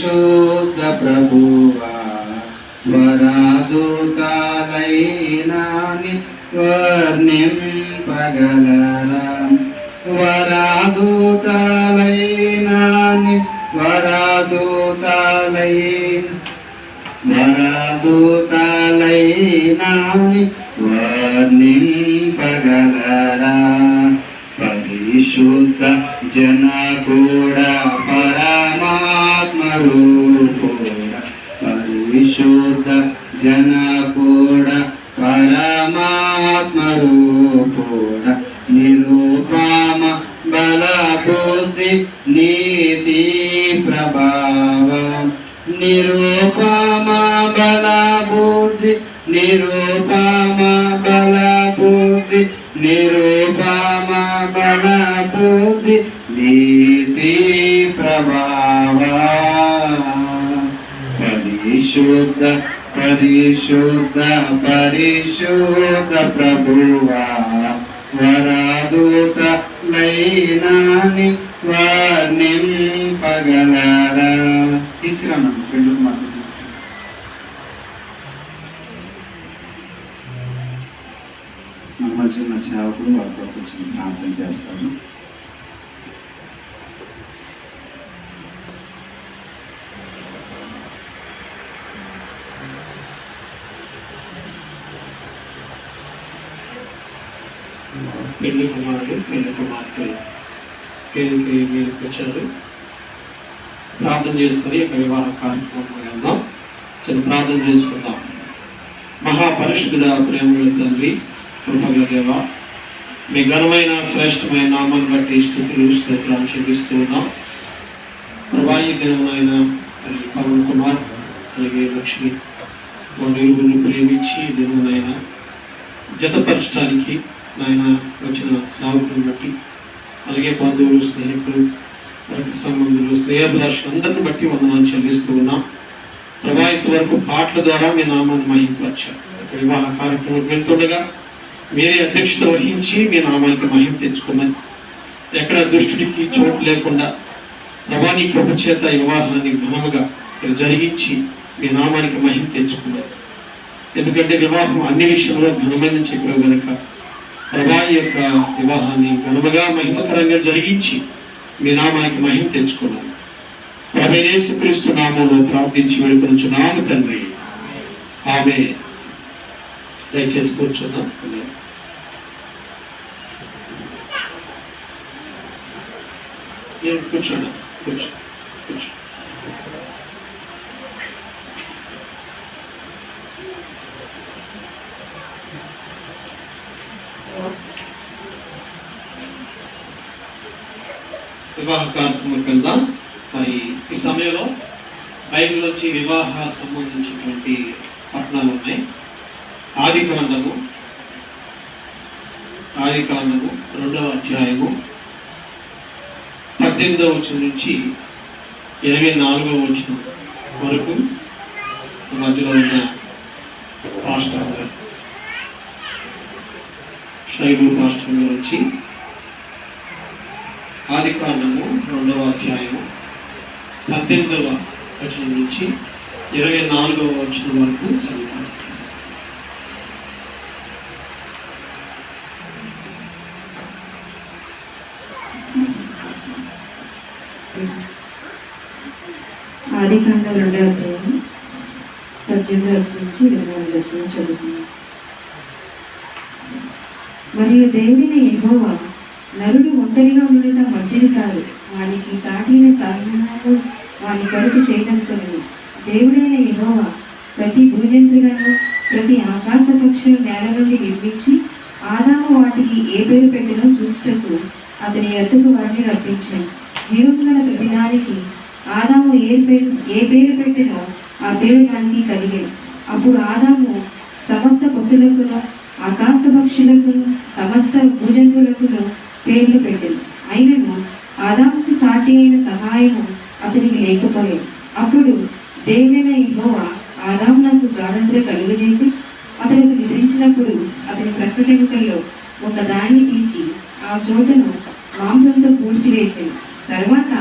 పరిశుద్ధ ప్రభువా వరాదుతాలైనాని వర్ణింపగలరా వరాదుతాలైనాని వరాదుతాలైనాని వర్ణింపగలరా పరిశుద్ధ జన కూడా పరమాత్మ రూపుడా పరిశుద్ధ జన కూడా పరమాత్మ రూపుడా నిరూపమ బల బుద్ధి నీతి ప్రభావం నిరూపమ బల బుద్ధి నిరూపమ బల బుద్ధి నిరూపమ బల బుద్ధి నీతి ప్రభావ పరిశుద్ధ పరిశుద్ధ పరిశుద్ధ ప్రభువా వరాదుత లైనాని వర్ణింపగలరా. తీసుకురాను రెండు మాటలు తీసుకురా. మా మధ్య ఉన్న సేవకుడు వారితో కొంచెం ప్రార్థన చేస్తాను. పెళ్లి కుమారుడు పెళ్లి కుమార్తె మీదకి వచ్చారు. ప్రార్థన చేసుకుని ఒక వివాహ కార్యక్రమం వెళ్దాం. చిన్న ప్రార్థన చేసుకుందాం. మహాపరిశుద్ధుడ ప్రేమల తండ్రి కృపగల దేవ, మీ ఘనమైన శ్రేష్టమైన నామాన్ని బట్టి స్తుతులు స్తోత్రాలు చెల్లిస్తూ ఉన్నాం. ప్రభాయి దినమైన పవన్ కుమార్ అలాగే లక్ష్మి వారి ఇరువురు ప్రేమించి దినమునైనా జతపరచడానికి ఆయన వచ్చిన సాగులను బట్టి అలాగే బంధువులు స్నేహితులు రక్త సంబంధులు శ్రేయభిలాషులు అందరిని బట్టి వందనాలు చెల్లిస్తూ ఉన్నాం. ప్రభావిత వరకు పాటల ద్వారా మీ నామాన్ని మహింపరిచారు. వివాహ కార్యక్రమం వెళ్తుండగా మీరే అధ్యక్షత వహించి మీ నామానికి మహిమ తెచ్చుకున్నది. ఎక్కడ దుష్టుడికి చోటు లేకుండా ప్రభాని కృప చేత వివాహాన్ని ఘనముగా జరిగించి మీ నామానికి మహిమ తెచ్చుకున్నది. ఎందుకంటే వివాహం అన్ని విషయంలో ఘనమైన చెప్పావు కనుక ప్రభా యొక్క వివాహాన్ని ఘనముగా మహిమకరంగా జరిగించి మీ నామానికి మహిమ తెచ్చుకున్నాను. ప్రభు యేసుక్రీస్తు నామంలో ప్రార్థించి వేడుకొనుచున్నాము తండ్రి, ఆమేన్. దయచేసి కూర్చున్నాం. కూర్చోండి కూర్చో కూర్చో. వివాహ కార్యక్రమం వెళ్దాం. మరి ఈ సమయంలో బైబిల్ నుంచి వివాహ సంబంధించినటువంటి పట్టణాలు ఉన్నాయి. ఆదికాండము 2వ అధ్యాయము 18వ వచనం నుంచి 24వ వచనం వరకు మధ్యలో ఉన్న పాస్టర్ గారు శైలు పాస్టర్ గారు వచ్చి ఆదికాండము 2వ అధ్యాయము 18వ వచనం నుంచి 24వ వచనం వరకు చదువుతారు. ఆదికాండం 2వ అధ్యాయం 18వ వచనం నుంచి 24వ వచనం చదువుతున్నాం. మరియు దేవుడైన యెహోవా నరుడు ఒంటరిగా ఉండటం మంచిది కాదు, వానికి సాటిన సాధనాలు వాని కొరకు చేయడంతో దేవుడైన యెహోవా ప్రతి భూజంతువులను ప్రతి ఆకాశ పక్షులు నేల నుండి నిర్మించి ఆదాము వాటికి ఏ పేరు పెట్టినో చూచుటకు అతని యొద్దకు వాటిని రప్పించాను. జీవం గల ప్రతిదానికి ఆదాము ఏ పేరు పెట్టినో ఆ పేరు దానికి కలిగేను. అప్పుడు ఆదాము సమస్త పశువులకును ఆకాశ పక్షులకును సమస్త భూజంతువులకును పేర్లు పెట్టాను. అయినను ఆదాముకు సాటి అయిన సహాయము అతనికి లేకపోయాడు. అప్పుడు దేవుడైన యెహోవా ఆదామునకు గాఢనిద్ర కలుగజేసి అతనికి నిద్రించినప్పుడు అతని ప్రక్కటెముకల్లో ఒక దానిని తీసి ఆ చోటను మాంసంతో పూడ్చివేశాను. తర్వాత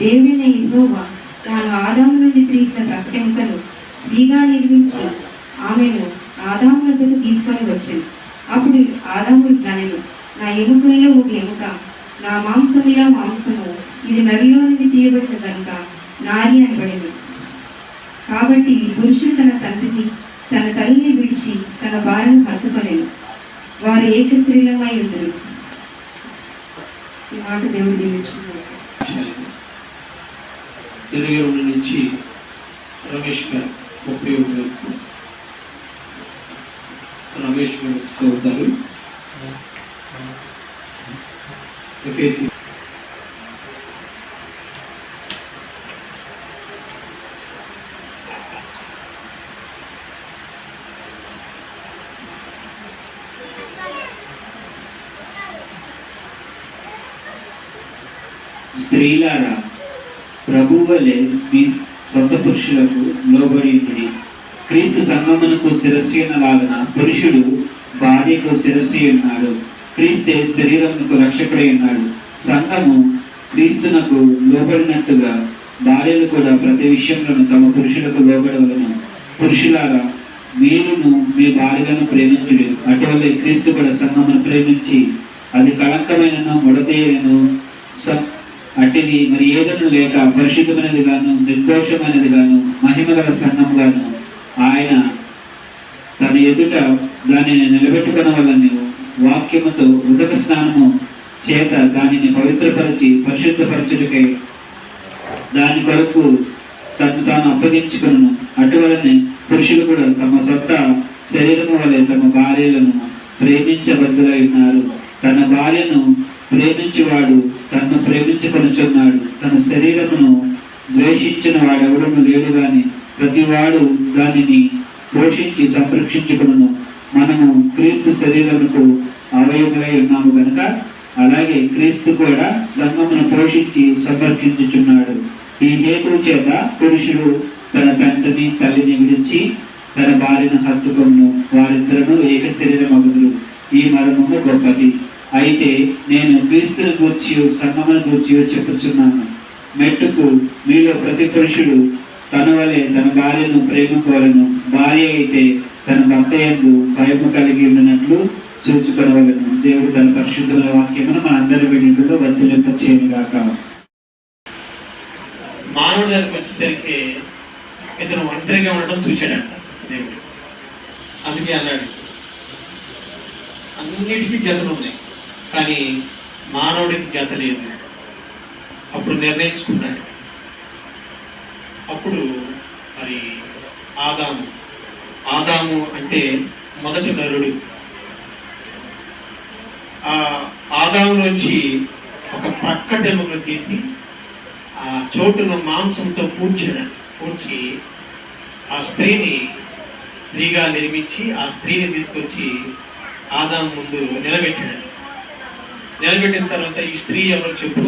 దేవుడైన యెహోవా తాను ఆదాము నుండి తీసిన ప్రకటెముకను స్త్రీగా నిర్మించి ఆమెను ఆదాము వద్దకు తీసుకొని వచ్చింది. అప్పుడు ఆదాము ఇట్లనెను, నా ఎముకలలో ఒక ఎముక, నా మాంసములో మాంసము, ఇది నరిలో నుండి తీయబడిన కనుక నారి అనబడింది. కాబట్టి పురుషుడు తన తల్లిని విడిచి తన భార్యను హత్తుకొనెను, వారు ఏక స్త్రీలమై ఉందరు. ఈ మాట దేవుడు దీవించుకున్నాడు. 22 నుంచి రమేష్ గారు 31 వరకు రమేష్ గారు చదువుతారు. ఎఫెసీ స్త్రీలారా, ప్రభువు వలె మీ సొంత పురుషులకు లోబడి ఉండుడి. క్రీస్తు సంగమునకు శిరస్సునలాగన పురుషుడు భార్యకు శిరస్సు ఉన్నాడు. క్రీస్తే శరీరమునకు రక్షకుడై ఉన్నాడు. సంఘము క్రీస్తునకు లోబడినట్టుగా భార్యలు కూడా ప్రతి విషయంలోనూ తమ పురుషులకు లోబడవలను. పురుషులారా, మీరును మీ భార్యలను ప్రేమించుడు. అటువలే క్రీస్తు కూడా సంఘమును ప్రేమించి అది కళంకమైనను ముడతేయను అట్టిది మరి ఏదను లేక పరిశుద్ధమైనది గాను నిర్దోషమైనది గాను మహిమగల సంఘం గాను ఆయన తన ఎదుట దానిని నిలబెట్టుకునవలని వాక్యముతో ఉదక స్నానము చేత దానిని పవిత్రపరిచి పరిశుద్ధపరచుటకై దాని కొరకు తను తాను అప్పగించుకును. అటువలనే పురుషులు కూడా తమ సొంత శరీరము వలె తమ భార్యలను ప్రేమించబద్దులై ఉన్నారు. తన భార్యను ప్రేమించువాడు తనను ప్రేమించుకొనుచున్నాడు. తన శరీరమును ద్వేషించిన వాడెవడను లేడు గాని ప్రతివాడు దానిని పోషించి సంరక్షించుకును. మనము క్రీస్తు శరీరముకు అవయములై ఉన్నాము కనుక అలాగే క్రీస్తు కూడా సంఘమును పోషించి సంరక్షించుచున్నాడు. ఈ హేతువు చేత పురుషుడు తన తండ్రిని తల్లిని విడిచి తన భార్యను హత్తుకొను, వారిద్దరూ ఏక శరీరమగుదురు. ఈ మర్మము గొప్పది. అయితే నేను క్రీస్తుని గూర్చి సంఘమును గూర్చి చెప్పుచున్నాను. మెట్టుకు మీలో ప్రతి పురుషుడు తన వలె తన భార్యను ప్రేమించవలను. భార్య అయితే తన భర్త యందు భయము కలిగి ఉండినట్లు చూచుకొనవలను. దేవుడు తన పరిశుద్ధుల వాక్యమును మనందరి వినిలో వర్తింపచేయునుగాక. మానవుడి దగ్గరికి వచ్చేసరికి ఇతను ఒంటరిగా ఉండడం చూచాడంట దేవుడు. అందుకే అన్నాడు, అన్నిటికీ జతలు ఉన్నాయి కానీ మానవుడికి జత లేదు. అప్పుడు నిర్ణయించుకున్నాడు. అప్పుడు మరి ఆదాము అంటే మొదటి నరుడు. ఆ ఆదాములోంచి ఒక ప్రక్కటెముకలు తీసి ఆ చోటును మాంసంతో పూడ్చి ఆ స్త్రీగా నిర్మించి ఆ స్త్రీని తీసుకొచ్చి ఆదాము ముందు నిలబెట్టాడు. నిలబెట్టిన తర్వాత ఈ స్త్రీ ఎవరో చెప్పు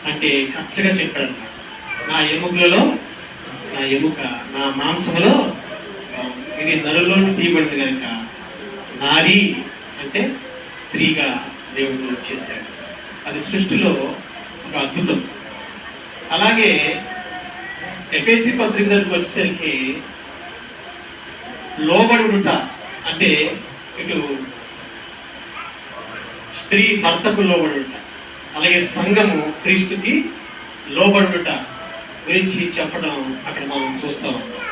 అంటే కరెక్ట్గా చెప్పాడు. నా ఎముకలలో నా ఎముక, నా మాంసంలో ఇది నరులో తీయబడింది కనుక నారీ అంటే స్త్రీగా దేవుడు చేశాడు. అది సృష్టిలో ఒక అద్భుతం. అలాగే ఎఫెసీ పత్రిక దగ్గరికి వచ్చేసరికి లోబడుట అంటే ఇటు స్త్రీ భర్తకు లోబడుట, అలాగే సంఘము క్రీస్తుకి లోబడుట గురించి చెప్పడం అక్కడ మనం చూస్తూ ఉంటాం.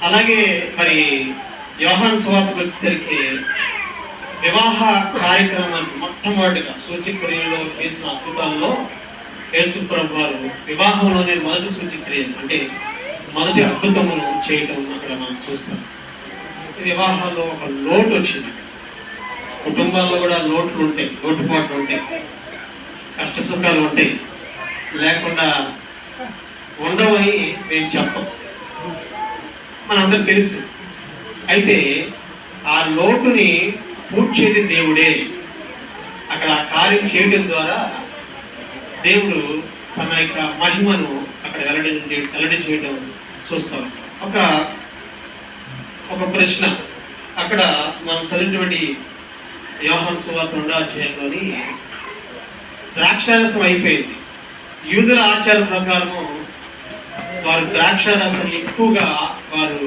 అలాగే మరి యోహాను సువార్తకు వచ్చేసరికి వివాహ కార్యక్రమానికి మొట్టమొదటిగా సూచక్రియలో చేసిన అద్భుతాల్లో యేసు ప్రభు వారు వివాహంలోనే మొదటి సూచక్రియ అంటే మొదటి అద్భుతమును చేయటం అక్కడ మనం చూస్తాం. వివాహంలో ఒక లోటు వచ్చింది. కుటుంబాల్లో కూడా లోట్లు ఉంటాయి, లోటుపాట్లు ఉంటాయి, కష్ట సుఖాలు ఉంటాయి, లేకుండా ఉండవని మేము చెప్పం, మనందరికి తెలుసు. అయితే ఆ లోటుని పూడ్చేది దేవుడే. అక్కడ ఆ కార్యం చేయడం ద్వారా దేవుడు తన యొక్క మహిమను అక్కడ వెల్లడి చేయడం చూస్తాం. ఒక ప్రశ్న అక్కడ మనం చదివినటువంటి యోహాను సువార్త 2వ అధ్యాయంలోని ద్రాక్షారసం అయిపోయింది. యూదుల ఆచార ప్రకారము వారు ద్రాక్ష రసాన్ని ఎక్కువగా వారు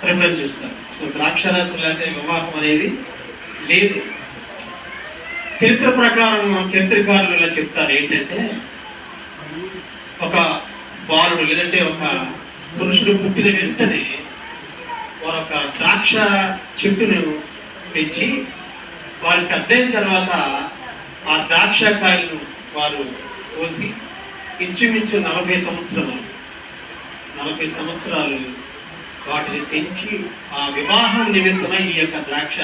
ప్రిఫరెన్స్ ఇస్తారు. అసలు ద్రాక్ష రసం లేకపోతే వివాహం అనేది లేదు. చరిత్ర ప్రకారం చరిత్రకారులు ఇలా చెప్తారు ఏంటంటే, ఒక బాలుడు లేదంటే ఒక పురుషుడు పుట్టిన వెంటనే వారు ఒక ద్రాక్ష చెట్టును పెంచి వారికి అద్దయిన తర్వాత ఆ ద్రాక్ష కాయలను వారు కోసి ఇంచుమించు 40 సంవత్సరాలు వాటిని పెంచి ఆ వివాహం నిమిత్తమై ఈ యొక్క ద్రాక్ష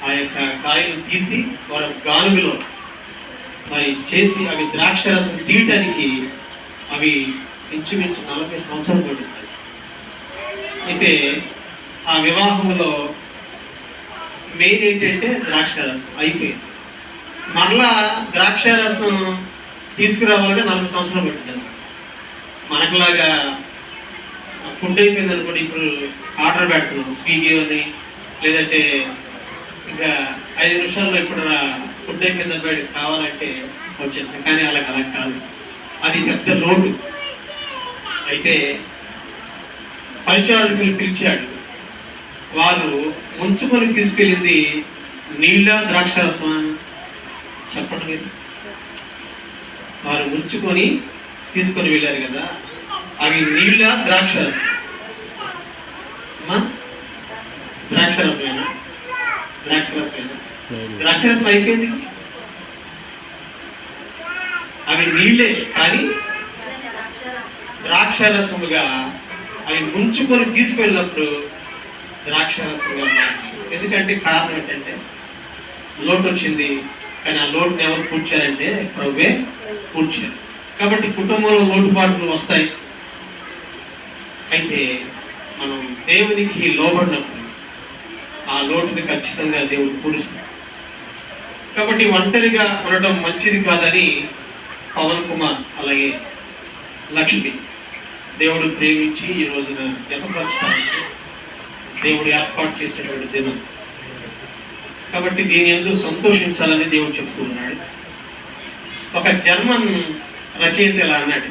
ఆ యొక్క కాయలు తీసి వారి గానుగులో మరి చేసి అవి ద్రాక్ష రసం తీయటానికి అవి ఇంచుమించు 40 సంవత్సరాలు పడుతుంది. అయితే ఆ వివాహంలో మెయిన్ ఏంటంటే ద్రాక్ష రసం అయిపోయింది. మరలా ద్రాక్ష రసం తీసుకురావాలంటే 40 సంవత్సరాలు పడుతుంది. మనకులాగా ఫుడ్ అయిపోయింది అనుకోండి, ఇప్పుడు ఆర్డర్ పెడుతున్నాం స్విగ్గీ అని, లేదంటే ఇంకా 5 నిమిషాల్లో ఇప్పుడు ఫుడ్ అయిపోయింది అనుకోండి కావాలంటే వచ్చేస్తాం. కానీ అలా కాదు, అది పెద్ద లోటు. అయితే పరిచారకులు పిలిచాడు. వారు ముంచుకొని తీసుకెళ్ళింది నీళ్ళ ద్రాక్షరసమా చెప్పండి మీరు. వారు ముంచుకొని తీసుకొని వెళ్ళారు కదా, అవి నీళ్ళ ద్రాక్షరసం. ద్రాక్షరసమేనా? ద్రాక్షరసం అయిపోయింది. అవి నీళ్ళే కానీ ద్రాక్షరసముగా అవి ముంచుకొని తీసుకెళ్ళినప్పుడు ద్రాక్షరసంగా మారింది. ఎందుకంటే కారణం ఏంటంటే లోటు వచ్చింది. కానీ ఆ లోటుని ఎవరు పూడ్చారంటే ప్రభువే పూడ్చారు. కాబట్టి కుటుంబంలో లోటుపాట్లు వస్తాయి. అయితే మనం దేవునికి లోబడినప్పుడు ఆ లోటుని ఖచ్చితంగా దేవుడు పూడుస్తాడు. కాబట్టి ఒంటరిగా ఉండటం మంచిది కాదని పవన్ కుమార్ అలాగే లక్ష్మి దేవుడు ప్రేమించి ఈ రోజున జతపరచడానికి దేవుడు ఏర్పాటు చేసేటువంటి దినం. కాబట్టి దీని యందు సంతోషించాలని దేవుడు చెప్తూ ఉన్నాడు. ఒక జర్మన్ రచయిత ఇలా అన్నాడు,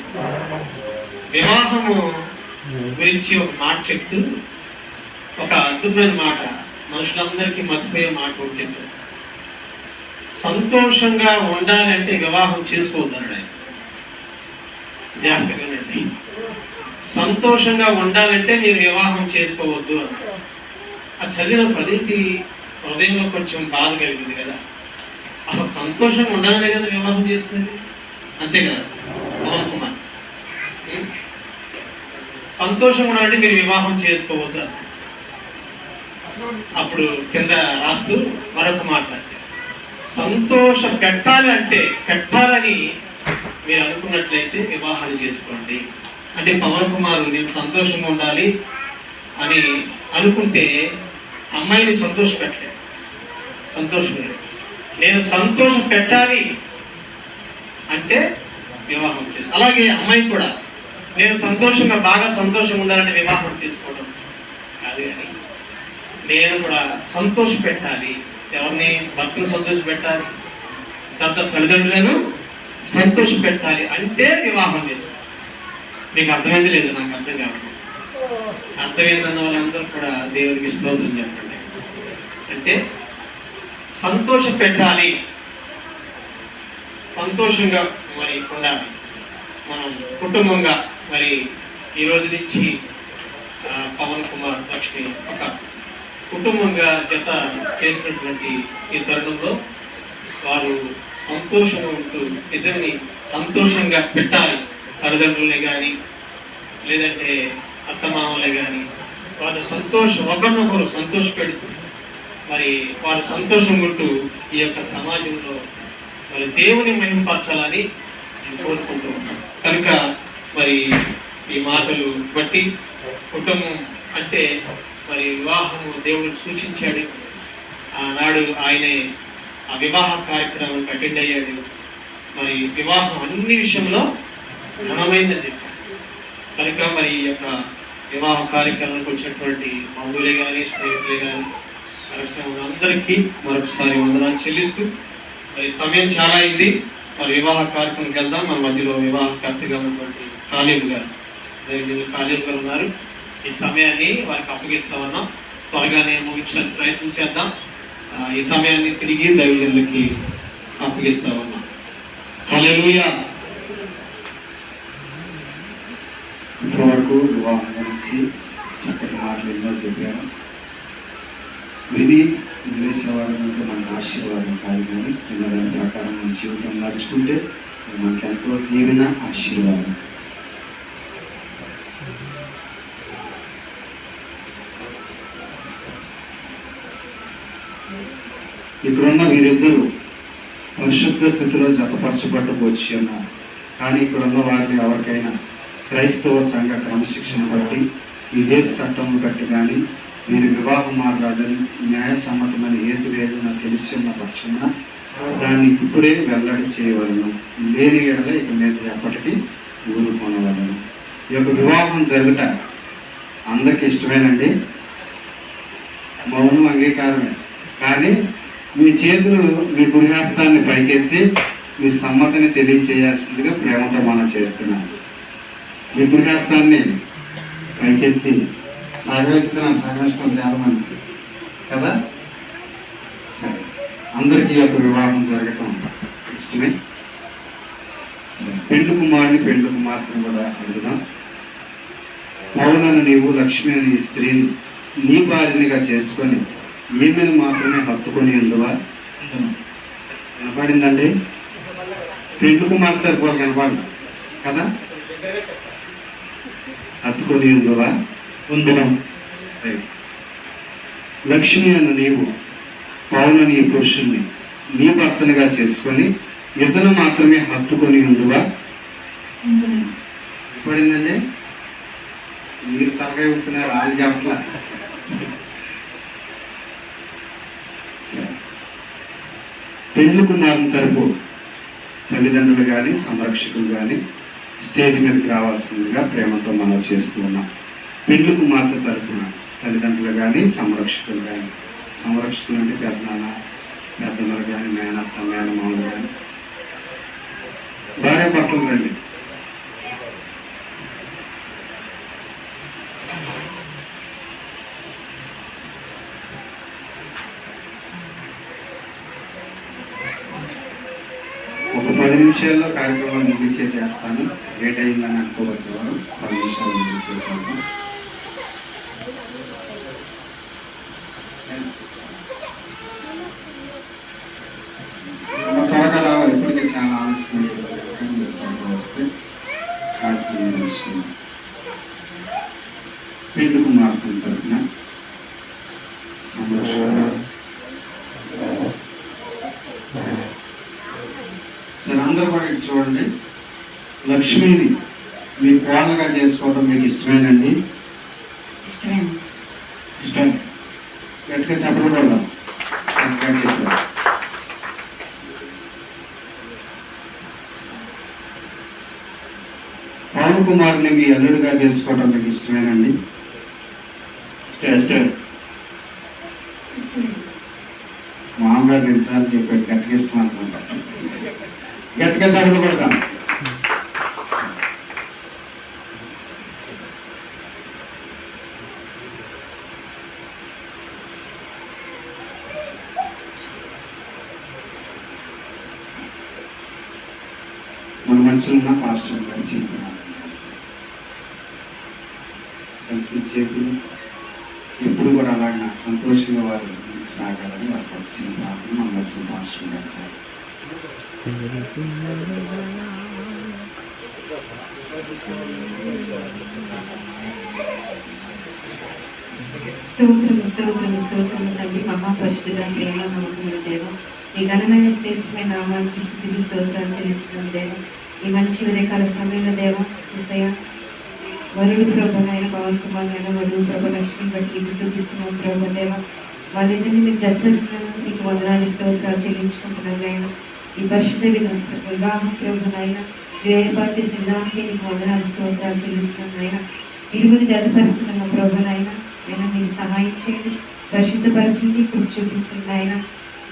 వివాహము గురించి ఒక మాట చెప్తూ ఒక అద్భుతమైన మాట, మనుషులందరికీ మర్చిపోయే మాట ఉంటుంది. సంతోషంగా ఉండాలంటే వివాహం చేసుకోవద్దన్నాడు ఆయన. జాగ్రత్తగానండి, సంతోషంగా ఉండాలంటే మీరు వివాహం చేసుకోవద్దు అన్నాడు. అది చదివినప్పుడు అదేంటి హృదయంలో కొంచెం బాధ కలిగింది కదా. అసలు సంతోషంగా ఉండాలనే కదా వివాహం చేసుకునేది, అంతే కదా పవన్ కుమార్. సంతోషంగా ఉండాలంటే మీరు వివాహం చేసుకోవద్దు అన్నాడు. అప్పుడు కింద రాస్తూ మరొక మాట రాశారు, సంతోష పెట్టాలని మీరు అనుకున్నట్లయితే వివాహాలు చేసుకోండి. అంటే పవన్ కుమార్ నేను సంతోషంగా ఉండాలి అని అనుకుంటే అమ్మాయిని సంతోష నేను సంతోష పెట్టాలి అంటే వివాహం చేసుకో. అలాగే అమ్మాయి కూడా నేను బాగా సంతోషంగా ఉండాలంటే వివాహం చేసుకోవడం కాదు, కానీ నేను కూడా సంతోష పెట్టాలి. ఎవరిని? భర్తను సంతోష పెట్టాలి, తర్వాత తల్లిదండ్రులను సంతోష పెట్టాలి అంటే వివాహం చేసుకోవాలి. మీకు అర్థమైంది లేదు, నాకు అర్థం కావాలి. అర్థమైందన్న వాళ్ళందరూ కూడా దేవుడికి స్తోత్రం చెప్పండి. అంటే సంతోష పెట్టాలి, సంతోషంగా మరి ఉండాలి. మనం కుటుంబంగా మరి ఈ రోజు నుంచి పవన్ కుమార్ లక్ష్మి ఒక కుటుంబంగా జత చేసినటువంటి ఈ తరుణంలో వారు సంతోషంగా ఉంటూ ఇద్దరిని సంతోషంగా పెట్టాలి. తల్లిదండ్రులే కానీ లేదంటే అత్తమామలే కానీ వాళ్ళ ఒకరినొకరు సంతోష పెడుతూ మరి వారు సంతోషంగా ఉంటూ ఈ యొక్క సమాజంలో మరి దేవుని మహింపరచాలని నేను కోరుకుంటూ ఉన్నాను. కనుక మరి ఈ మాటలు బట్టి కుటుంబం అంటే మరి వివాహము దేవుడు సూచించాడు. ఆనాడు ఆయనే ఆ వివాహ కార్యక్రమానికి అటెండ్ అయ్యాడు. మరి వివాహం అన్ని విషయంలో ఘనమైందని చెప్పాడు. కనుక మరి ఈ యొక్క వివాహ కార్యక్రమానికి వచ్చినటువంటి బంధువులే కానీ స్నేహితులే కానీ అందరికీ మరొకసారి వందనాలు చెల్లిస్తూ మరి సమయం చాలా అయింది. మరి వివాహ కార్యక్రమంకి వెళ్దాం. మన మధ్యలో వివాహకర్తగా ఉన్నటువంటి కాళీలు గారు, కాళీలు గారు ఉన్నారు. ఈ సమయాన్ని వారికి అప్పగిస్తా ఉన్నాం. త్వరగానే ముగించడానికి ప్రయత్నం చేద్దాం. ఈ సమయాన్ని తిరిగి దైవజనులకి అప్పగిస్తా ఉన్నాం. హల్లెలూయా. ఇప్పటివరకు వివాహం గురించి చక్కటి మాటలు ఎన్నో చెప్పారు. విని వదిలేసేవారు అంటే మనకు ఆశీర్వాదం కాదు, కానీ విన్న దాని ప్రకారం మన జీవితం నడుచుకుంటే మనకి ఎంతో దీవెన, ఆశీర్వాదం. ఇక్కడున్న వీరిద్దరూ పరిశుద్ధ స్థితిలో జతపరచబట్టుకు వచ్చి ఉన్నారు. కానీ ఇక్కడున్న వారిని ఎవరికైనా క్రైస్తవ సంఘ క్రమశిక్షణ బట్టి, ఈ దేశ చట్టం బట్టి కానీ వీరి వివాహం మాట్లాడని న్యాయసమ్మతమైన హేతు ఏదైనా తెలిసి ఉన్న పక్షాన దాన్ని ఇప్పుడే వెల్లడి చేయవలను. లేని ఎడల ఇక మీద ఎప్పటికీ ఊరుకోనవలను. ఈ యొక్క వివాహం జరుగుట అందరికీ ఇష్టమేనండి, మౌనం అంగీకారమే. కానీ మీ చేతులు మీ కుడిహస్తాన్ని పైకెత్తి మీ సమ్మతిని తెలియచేయాల్సిందిగా ప్రేమతో మనం చేస్తున్నాం. మీ కుడిహస్తాన్ని పైకెత్తి సాగవేస్తున్నాం. సాగవేసుకోవడం చాలా మంది కదా. సరే, అందరికీ యొక్క వివాహం జరగటం ఇష్టమే. సరే, పెండ్లి కుమారుని పెండ్లి కుమార్తెను కూడా అడుగుదాం. పౌనను నీవు లక్ష్మి అని ఈ స్త్రీని నీ భార్యనిగా చేసుకొని ఈమెను మాత్రమే హత్తుకొని ఉందువా? వినపడిందండి? పెండ్లి కుమార్తె పోలు కనపడదు కదా. హత్తుకొని ఉందువా? ఉందును. లక్ష్మి అన్న నీవు పౌనని ఈ పురుషుణ్ణి నీ భర్తనిగా చేసుకొని ఇతను మాత్రమే హత్తుకొని ఉందువా? వినపడిందండి? మీరు తలకాయ ఉంటున్నారు, వాళ్ళు చెప్పలా. పెళ్లి కుమారుని తరపు తల్లిదండ్రులు కానీ సంరక్షకులు కానీ స్టేజ్ మీదకి రావాల్సిందిగా ప్రేమతో మనం చేస్తూ ఉన్నాం. పెళ్లి కుమార్తె తరపున తల్లిదండ్రులు కానీ సంరక్షకులు కానీ, సంరక్షకులు అంటే పెద్దనాన్న పెద్దలు కానీ మేనత్త మేనమామలు కానీ భార్య భర్తలు రండి. ఒక 10 నిమిషాల్లో కార్యక్రమాన్ని ముగించేసేస్తాను. లేట్ అయిందని అనుకోబోతున్నారు. 10 నిమిషాలు ముగించేసాను. త్వరగా రావాలి, ఇప్పటికే చాలా ఆలస్యం వస్తే కార్యక్రమం తెలుసుకున్నాం. పెళ్లి కుమార్తె తరఫున సంరక్షణ. సరే, అందరూ కూడా ఇటు చూడండి. లక్ష్మిని మీ కోడలుగా చేసుకోవడం మీకు ఇష్టమేనండి? ఇష్టం. గట్టిగా చెప్పకూడదు, గట్టిగా చెప్పారు. పవన్ కుమార్ని మీ అల్లుడిగా చేసుకోవడం మీకు ఇష్టమేనండి? ఇష్టం. మామగారు 2 సార్లు చెప్పాడు గట్టిగా ఇష్టం అనుకుంటా. గట్టిగా చదువు కొడతాం. మన మనసులో ఉన్న పాస్టర్ గారు చేస్తారు కలిసి చేతులు ఎప్పుడు కూడా అలాగే సంతోషంగా వారు సాగాలని వారికి వచ్చిన ప్రార్థన మన వచ్చిన పాస్టర్ గారు చేస్తారు. స్తోత్రము స్తోత్రము స్తోత్రము తండ్రి, మహాపరిశుద్ధ ప్రేమ నమ్మకమైన దేవ, ఈ ఘనమైన శ్రేష్టమైన నామానికి స్తుతిని స్తోత్రాలు చెల్లిస్తున్నాం దేవ. ఈ మంచి ఉదయకాల సమయంలో దేవ యేసయ్య, వరుడు ప్రభునైన పవన్ కుమార్ అయిన వరుడు ప్రభు లక్ష్మి బట్టి ఇది స్తుతిస్తున్నాం ప్రభు దేవ. వాళ్ళిద్దరిని మీరు జతపరిచినందుకు మీకు వందనాలు స్తోత్రాలు చెల్లించుకుంటున్నాం ఆయన. ఈ పరిశుద్ధ వివాహం ప్రభునైనా మీరు ఏర్పాటు చేసిన విధానానికి మీకు వందనాలు స్తోత్రాలు చెల్లిస్తున్నాం ఆయన. ఇరువురిని జతపరుస్తున్నాం ప్రభునైనా అయినా మీరు సహాయం చేయండి, పరిశుద్ధపరచండి, కృప చూపించండి ఆయన.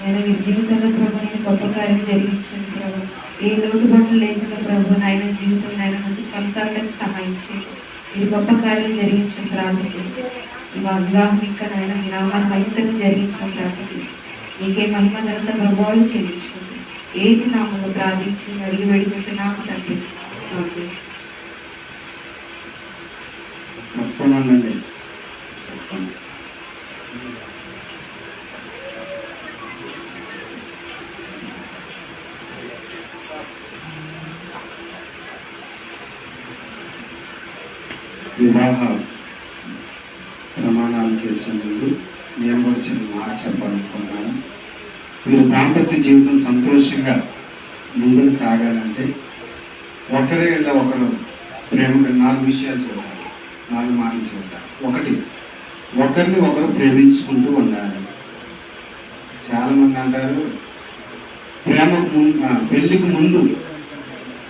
నేను మీ జీవితంలో ప్రభు గొప్ప కార్యం జరిగించండి ప్రభు. ఏ లోటుబాట్లు లేకుండా ప్రభు నాయన జీవితం నాయన ముందు కొనసాగడానికి సహాయం చేయండి. మీరు గొప్ప కార్యం జరిగించిన ప్రార్థన చేస్తే మా వివాహం ఇంకా నాయన మీ నామాన్ని మహిమతో జరిగించిన ప్రార్థన చేస్తే నీకే మహిమ ఘనత ప్రభావాలు చెల్లించుకుంది. ఏసు నామంలో ప్రార్థించి అడిగి వేడుకుంటున్నాము తండ్రి. ఆమేన్. తప్పనండి. వివాహ ప్రమాణాలు చేసే ముందు నేను కూడా చిన్న మాట చెప్పాలనుకున్నాను. మీరు దాంపత్య జీవితం సంతోషంగా ముందుకు సాగాలంటే ఒకరి ఒకరు ప్రేమగా 4 విషయాలు చూడాలి, 4 మాటలు చూడాలి. ఒకటి, ఒకరిని ఒకరు ప్రేమించుకుంటూ ఉండాలి. చాలామంది అంటారు ప్రేమకు ముందు, పెళ్ళికి ముందు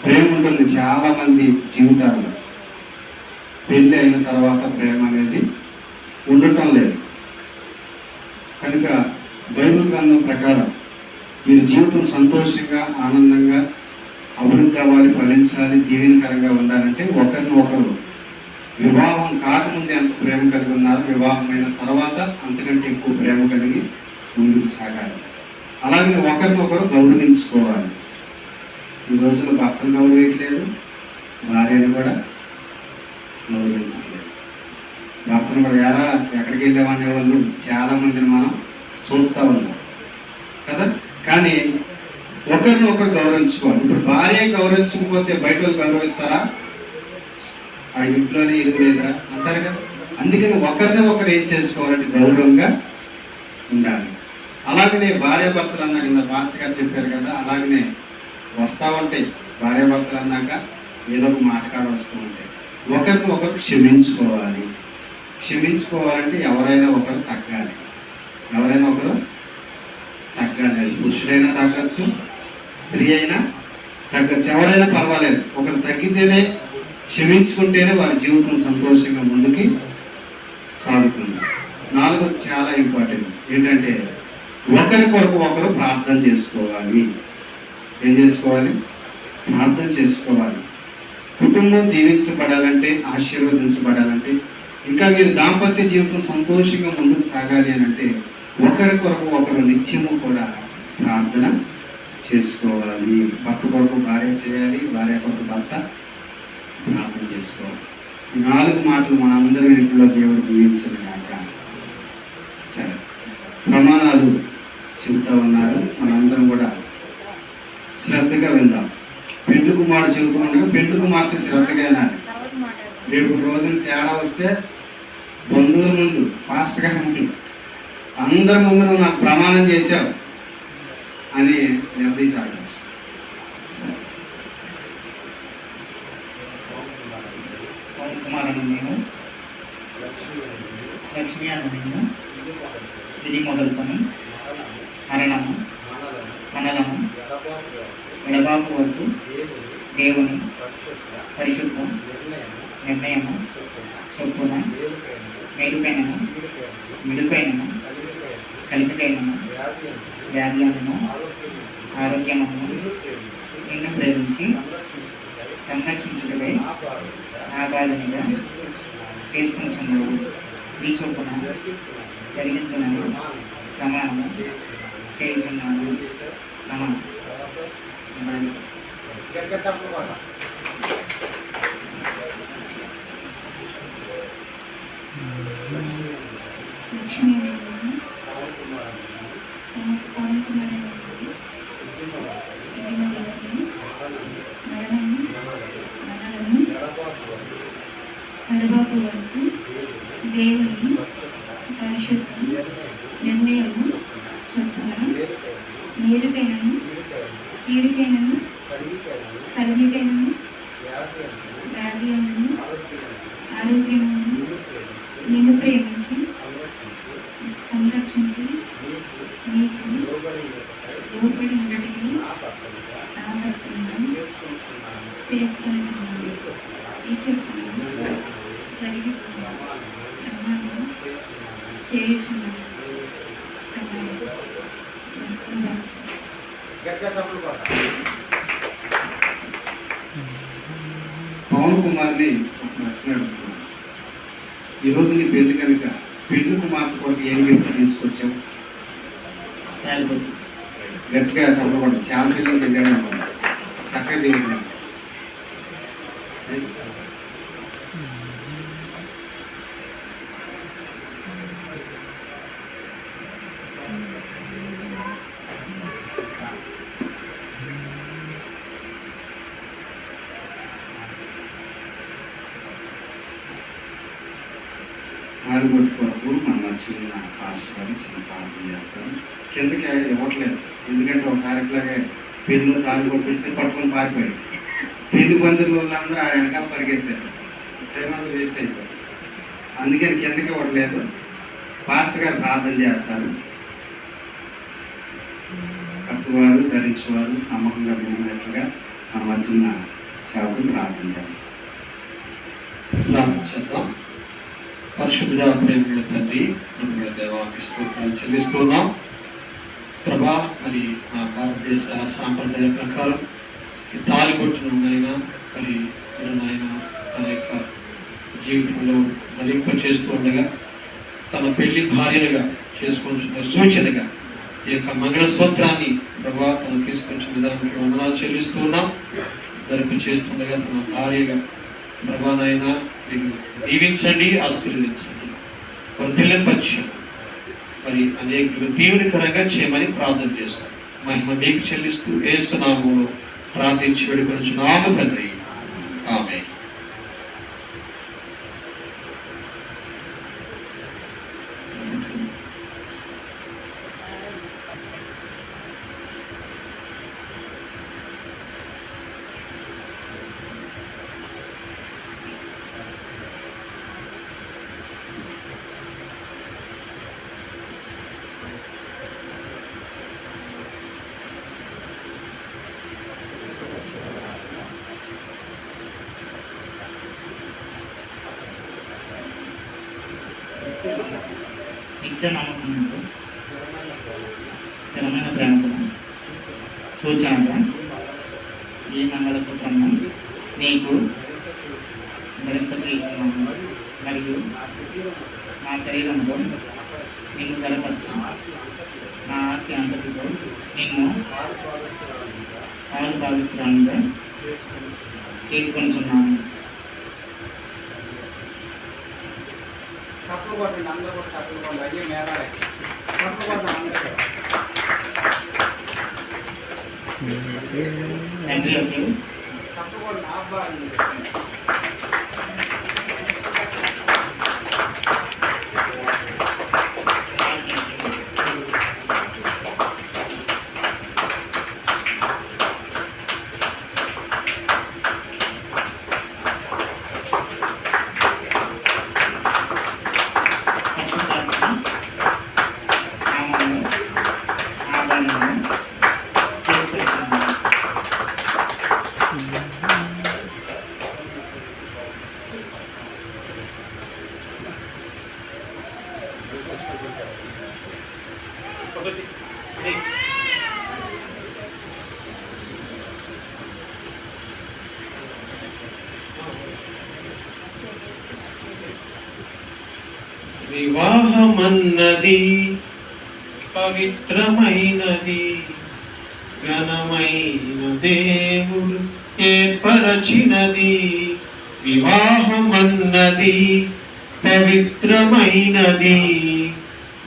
ప్రేమ ఉంటుంది చాలామంది జీవితాల్లో. పెళ్ళి అయిన తర్వాత ప్రేమ అనేది ఉండటం లేదు. కనుక బైబిల్ గ్రంథం ప్రకారం మీరు జీవితం సంతోషంగా ఆనందంగా అభివృద్ధి అవ్వాలి, ఫలించాలి, దీవెనకరంగా ఉండాలంటే ఒకరిని ఒకరు వివాహం కాకముందు ఎంత ప్రేమ కలిగి ఉన్నారో వివాహమైన తర్వాత అంతకంటే ఎక్కువ ప్రేమ కలిగి ముందుకు సాగాలి. అలాగే ఒకరినొకరు గౌరవించుకోవాలి. ఈ రోజుల్లో భర్తను గౌరవించలేదు, భార్యను కూడా గౌరవించలేదు. భర్తను కూడా ఎలా ఎక్కడికి వెళ్ళామనే వాళ్ళు చాలామందిని మనం చూస్తూ ఉన్నాం కదా. కానీ ఒకరిని ఒకరు గౌరవించుకోవాలి. ఇప్పుడు భార్య గౌరవించకపోతే బయట వాళ్ళు గౌరవిస్తారా? ఆ ఇంట్లోనే ఇరుగులేదా అంటారు కదా. అందుకని ఒకరిని ఒకరు ఏం చేసుకోవాలంటే గౌరవంగా ఉండాలి. అలాగనే భార్యాభర్తలు అన్నాక కింద మాస్టర్ గారు చెప్పారు కదా, అలాగనే వస్తూ ఉంటాయి భార్యాభర్తలు అన్నాక ఏదో ఒక మాటకాడ వస్తూ ఉంటాయి. ఒకరిని ఒకరు క్షమించుకోవాలి. క్షమించుకోవాలంటే ఎవరైనా ఒకరు తగ్గాలి. ఎవరైనా ఒకరు తగ్గాలి. పురుషుడైనా తగ్గచ్చు, స్త్రీ అయినా తగ్గచ్చు, ఎవరైనా పర్వాలేదు. ఒకరు తగ్గితేనే, క్షమించుకుంటేనే వారి జీవితం సంతోషంగా ముందుకి సాగుతుంది. 4వది చాలా ఇంపార్టెంట్ ఏంటంటే ఒకరి కొరకు ఒకరు ప్రార్థన చేసుకోవాలి. ఏం చేసుకోవాలి? ప్రార్థన చేసుకోవాలి. కుటుంబం దీవించబడాలంటే, ఆశీర్వదించబడాలంటే, ఇంకా మీరు దాంపత్య జీవితం సంతోషంగా ముందుకు సాగాలి అని అంటే ఒకరి కొరకు ఒకరు నిత్యము కూడా ప్రార్థన చేసుకోవాలి. భర్త కొరకు భార్య చేయాలి, భార్య కొరకు భర్త ప్రార్థన చేసుకోవాలి. ఈ 4 మాటలు మనందరి ఇంట్లో దేవుడు దీవించిన కాక. సరే, ప్రమాణాలు చెబుతా ఉన్నారు, మనందరం కూడా శ్రద్ధగా విందాం. పెండ్లి కుమారుడు చెబుతూ ఉండగా పెండ్లి కుమార్తె శ్రద్ధగా వినాలి. రేపు రోజున తేడా వస్తే బంధువుల ముందు, ఫాస్ట్గా ఉంటుంది, అందరి ముందు నువ్వు నాకు ప్రమాణం చేశావు అని నిర్దేశాడచ్చు. సరే, కుమార్ అన్న నేను, లక్ష్మి అన్న నేను, ఇది మొదలుకొని మరణము, మనలము, ఎడబాపు వరకు దేవుని పరిశుద్ధ నిర్ణయము చొప్పున మేలుపైనను, మిడుపైనను, కలిపికైనను, వ్యాధ్యాలను, ఆరోగ్యమును నిన్ను ప్రేమించి సంరక్షించుటకై ఆగాధనిగా చేసుకుంటున్నాడు. ఈ చొప్పున జరిగించున్నాను, ప్రమాణము చేయుచున్నాను. ప్రమాణం లక్ష్మీ పవన్ కుమార్ ఇది మొదలుకొని మరణము, మనలను, కడబాపు వరకు దేవుని పరిశుద్ధ నిర్ణయము చొప్పున మేలుకైనను, కీడుకైనను, కలిగికైనను, వ్యాధి అయినను, ఆరోగ్యమును నిన్ను ప్రేమించి సంరక్షించి నీకు లోపడి ఉండటికి నా భర్తను చేసుకొనిచున్నాను. ఈ చెప్పున జరిగి ప్రమాణం చేయుచున్నాను. ప్రమాణం పవన్ కుమార్ని ఒక ప్రశ్న అడుగుతున్నాను. ఈరోజు నీ పెళ్లి కనుక పెళ్లి కుమార్తె కొరకు ఏం గిఫ్ట్ తీసుకొచ్చావు? గట్టిగా చెప్పకూడదు, చాలా పిల్లలు తిరిగానే ఉన్నారు, చక్కగా తిరుగుతున్నాను. ఆరుగొట్టు కొరకు మన చిన్న పాస్టర్ గారు చిన్న ప్రార్థన చేస్తారు. కిందకి ఇవ్వట్లేదు, ఎందుకంటే ఒకసారి ఇట్లాగే పెళ్ళి తాడు కొట్టిస్తే పట్టుకొని పారిపోయాయి. పెళ్లి బంధువుల వాళ్ళందరూ ఆ వెనకాల పరిగెత్తారు, టైం అంతా వేస్ట్ అయిపోయింది. అందుకని కిందకి ఇవ్వట్లేదు. పాస్టర్ గారు ప్రార్థన చేస్తారు. కట్టువారు ధరించేవారు నమ్మకంగా విన్నట్లుగా మన చిన్న సేవకులు ప్రార్థన చేస్తారు. ప్రార్థన చేద్దాం. పరిశుద్ధ ప్రేమ తండ్రి, దేవానికి స్తోత్రాలు చెల్లిస్తున్నాం. ప్రభా, మరి మా భారతదేశ సాంప్రదాయ ప్రకారం ఈ తాలిబొట్టునైనా మరి నాయన తన యొక్క జీవితంలో ధరింప చేస్తూ ఉండగా తన పెళ్లి భార్యలుగా చేసుకుంటున్న సూచనగా ఈ యొక్క మంగళసూత్రాన్ని ప్రభా తను తీసుకొచ్చిన విధానానికి వందనాలు చెల్లిస్తున్నాం. ధరింప చేస్తుండగా తన భార్యగా ప్రభానైనా మీరు దీవించండి, ఆశీర్వదించండి, వర్ధిల్లింపచ్చు, మరి అనేకులు దీవెనకరంగా చేయమని ప్రార్థన చేస్తాం. మహిమ మీకు చెల్లిస్తూ యేసు నామములో ప్రార్థించి వేడుకొనుచున్నాము తండ్రి, ఆమేన్. నిత్య నమ్మకంతో స్థిరమైన ప్రేమతో సూచనగా ఈ మంగళసూత్రము నీకు ధరింపచేస్తున్నాను మరియు నా శరీరంలో నిన్ను బలపరచు, నా ఆస్తి అంతటితో నిన్ను పాలు భావిస్తున్నానుగా చేసుకొనిచున్నాను. అందరూ కూడా తప్పుకోండి, అయ్యే మేధాలే తప్పుకోండి అందరూ. తండ్రి తప్పుకోండి నా అబ్బాయి. వివాహమన్నది పవిత్రమైనది, ఘనమైన దేవుడు ఏర్పరచినది. వివాహమన్నది పవిత్రమైనది,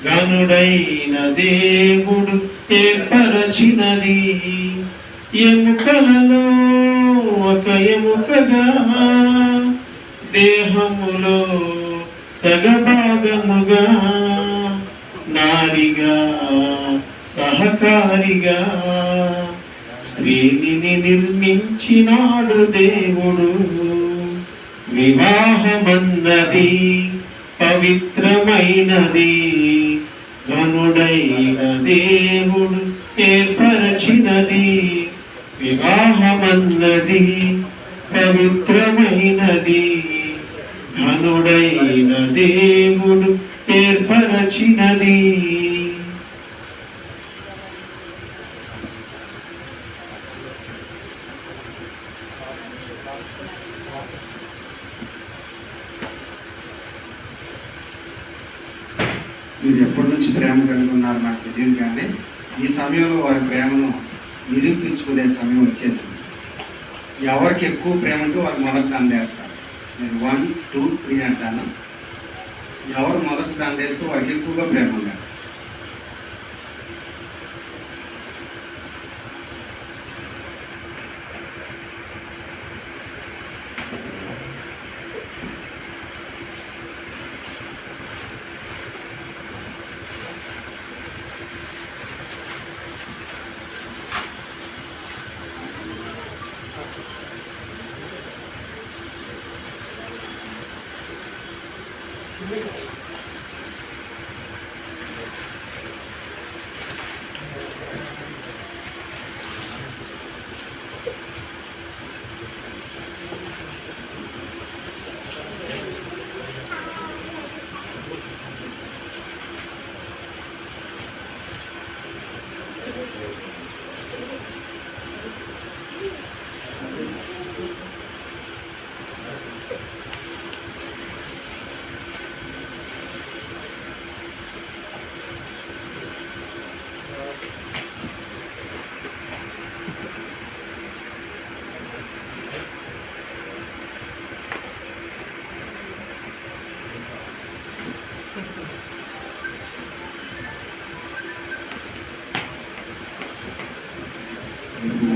ఘనుడైన దేవుడు ఏర్పరచినది. ఎముకలలో ఒక ఎముకగా, దేహములో సగభాగముగా, నారిగా సహకారిగా స్త్రీని నిర్మించినాడు దేవుడు. వివాహమన్నది పవిత్రమైనది, ఘనుడైన దేవుడు ఏర్పరచినది. వివాహమన్నది పవిత్రమైనది, ఘనుడైన దేవుడు ఏర్పరచినది. మీరు ఎప్పటి నుంచి ప్రేమ కలిగి ఉన్నారు నాకు తెలియదు, కానీ ఈ సమయంలో వారి ప్రేమను నిరూపించుకునే సమయం వచ్చేసింది. ఎవరికి ఎక్కువ ప్రేమ ఉంటే వారు మొదటి దండేస్తారు. నేను 1, 2, 3 అంటాను. ఎవరు మొదటి దండేస్తే వారికి ఎక్కువగా ప్రేమ ఉండాలి.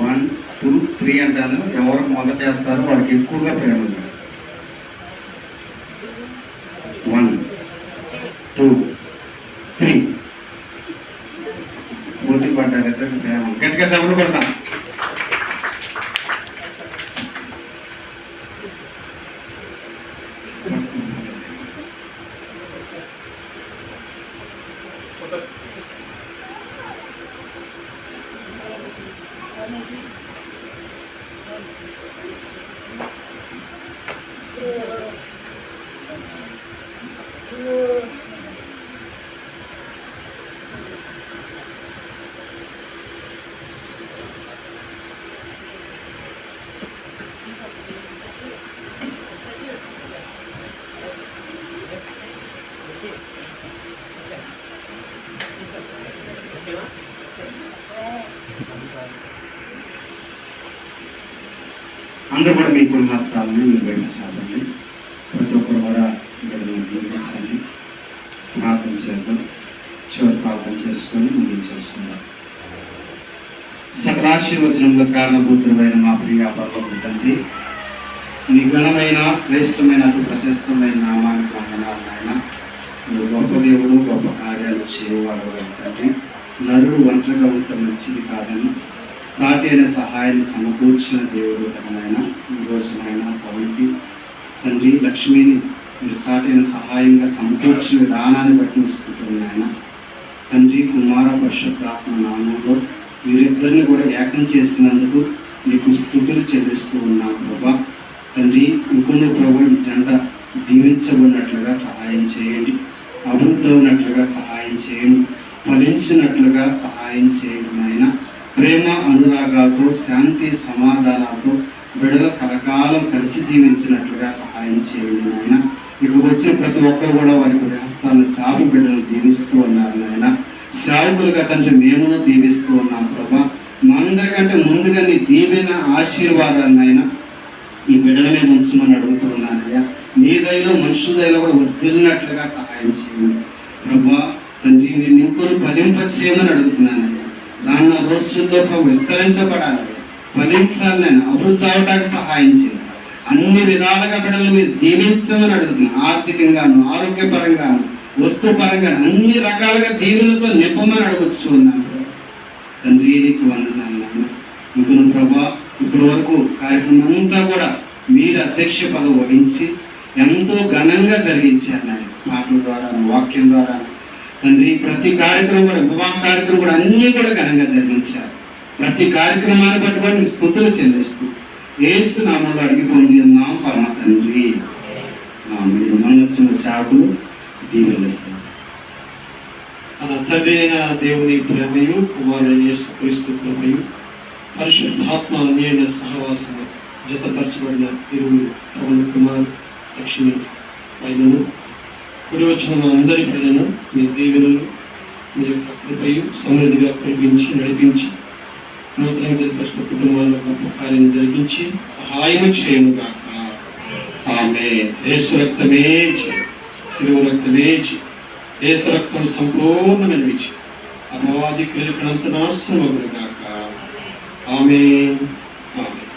వన్, 2, 3 అంటాను. ఎవరు మొదట చేస్తారో వారికి ఎక్కువగా ప్రేమ ఉంది. 1, 2, 3 పోటీ పడ్డారు ఇద్దరు ప్రేమ. గట్టిగా చప్పుడు పడతాం. అందరూ కూడా మీ కుడి హస్తాలను మీరు బయట చాలండి. ప్రతి ఒక్కరు కూడా ఇక్కడ దీవించండి. ప్రార్థన చేద్దాం. చివరి ప్రార్థన చేసుకొని ముగించేసుకుందాం. సకలాశీర్వచనంలో కారణభూతులైన మా ప్రియ పరలోకపు తండ్రి, నీ ఘనమైన శ్రేష్టమైన అతి ప్రశస్తమైన నామానికి వందనాలు నాయన. నువ్వు గొప్ప దేవుడు, గొప్ప కార్యాలు చేయవాడు తండ్రి. నరుడు ఒంటరిగా ఉండటం మంచిది కాదని సాటి అయిన సహాయాన్ని సమకూర్చిన దేవుడు నాయన. ఈరోజు నాయన పౌనికి తండ్రి లక్ష్మిని మీరు సాటి అయిన సహాయంగా సమకూర్చిన విధానాన్ని బట్టి స్థుతులు నాయన. తండ్రి కుమార పరిశుద్ధాత్మ నామంలో వీరిద్దరిని కూడా ఏకం చేసినందుకు నీకు స్తుతులు చెల్లిస్తూ ఉన్నాం ప్రభా. తండ్రి ఇంకొన్ని ప్రభు ఈ జంట దీవించబడినట్లుగా సహాయం చేయండి, అభివృద్ధి అవునట్లుగా సహాయం చేయండి, ఫలించినట్లుగా సహాయం చేయండి నాయన. ప్రేమ అనురాగాలతో శాంతి సమాధానాలతో బిడ్డలు కలకాలం కలిసి జీవించినట్లుగా సహాయం చేయండి నాయన. ఇక వచ్చిన ప్రతి ఒక్కరు కూడా వారి హస్తాలను చాపి బిడ్డలను దీవిస్తూ ఉన్నారు నాయన. సేవకులుగా తండ్రి మేమును దీవిస్తూ ఉన్నాం ప్రభా. మా అందరికంటే ముందుగా నీ దీవెన ఆశీర్వాదాలను అయినా ఈ బిడ్డల మీద ఉంచమని అడుగుతూ ఉన్నానయ్యా. నీ దయలో మనుషుల దయలో కూడా వర్ధిల్లినట్లుగా సహాయం చేయండి ప్రభా. తండ్రి మీరు నింపుని ఫలింపచేయమని అడుగుతున్నానయ్యా. రాన్న రోజుల్లో ప్రభు విస్తరించబడాలి, ఫలించాలి, నేను అభివృద్ధి అవడానికి సహాయం చేయండి. అన్ని విధాలుగా బిడ్డలు మీరు దీవించమని అడుగుతున్నాను. ఆర్థికంగాను, ఆరోగ్యపరంగాను, వస్తుపరంగా అన్ని రకాలుగా దీవులతో నింపమని అడగచ్చు ఉన్నాను తండ్రి. నీకు వందనాలు నాయన. ఇప్పుడు ప్రభా ఇప్పటి వరకు కార్యక్రమం అంతా కూడా మీరు అధ్యక్ష పదవి వహించి ఎంతో ఘనంగా జరిగించారు నాయన. పాటల ద్వారా, వాక్యం ద్వారా తండ్రి ప్రతి కార్యక్రమం కూడా, వివాహ కార్యక్రమం కూడా అన్నీ కూడా ఘనంగా జరిగించారు. ప్రతి కార్యక్రమాన్ని బట్టి కూడా మీ స్తుతులు చెల్లిస్తూ యేసు నామంలో అడిగిపోండి ఉన్నాం పరమ తండ్రి. మీరు మనం వచ్చిన సేవకులు దీవెనిస్తారు. మన తండ్రి అయిన దేవుని ప్రేమయు, కుమారుడైన యేసుక్రీస్తు కృపయు, పరిశుద్ధాత్మ అన్యోన్య సహవాసము జతపరచబడిన ఇరువురు పవన్ కుమార్, లక్ష్మి వైద్యులు ఇప్పుడు వచ్చిన మా అందరి ప్రజలను మీ దీవెనలు మీ యొక్క కృపయు సమృద్ధిగా కురిపించి నడిపించి నూతనంగా జరుపుకున్న కుటుంబాల్లో గొప్ప కార్యం జరిగించి సహాయం చేయను గాక. ఆమేన్. యేసు రక్తమే జయం, శిలువ రక్తమే జయం, యేసు రక్తం సంపూర్ణమైన విజయం, అపవాది క్రియలకంత నాశనమగును గాక. ఆమేన్. ఆమేన్.